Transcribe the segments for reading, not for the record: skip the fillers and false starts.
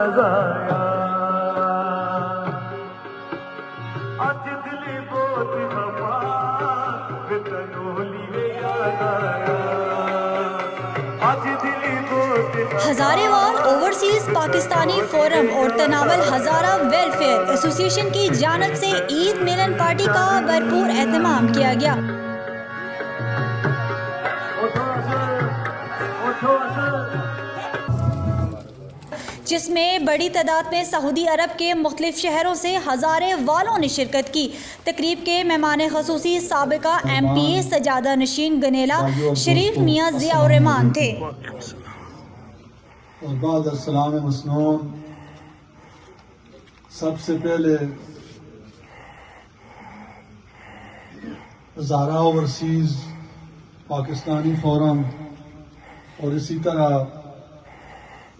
हजारेवाल overseas Pakistani forum और तनावल हजारा welfare association की जानिब से ईद मिलन पार्टी का भरपूर एहतमाम किया गया, जिसमें बड़ी तादाद में सऊदी अरब के मुख्तलिफ शहरों से हजारे वालों ने शिरकत की। तकरीब के मेहमान खसूसी साबिका MPA सजादा नशीन गनेला शरीफ मियाँ ज़ियाउर रहमान थे। और बाद अस्सलाम मसनून, सबसे पहले हज़ारा ओवरसीज़ पाकिस्तानी फोरम और इसी तरह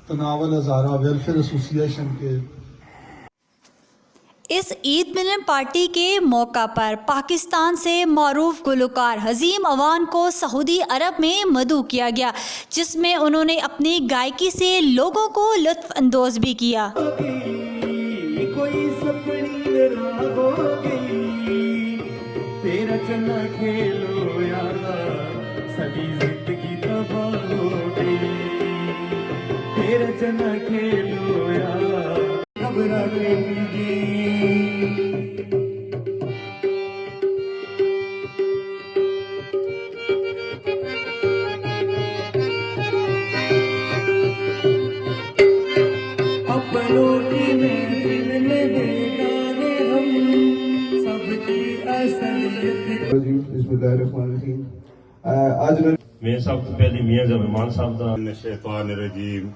तनावल हज़ारा वेलफेयर एसोसिएशन के इस ईद मिलन पार्टी के मौका पर पाकिस्तान से मारूफ गुलकार हज़ीम अवान को सऊदी अरब में मदऊ किया गया, जिसमें उन्होंने अपनी गायकी से लोगों को लुत्फ अंदोज भी किया। मैं सब तो पहले मियां ज़मीर रहमान साहब दा शैतानिर रजीम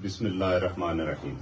बिस्मिल्लाहिर रहमानिर रहीम।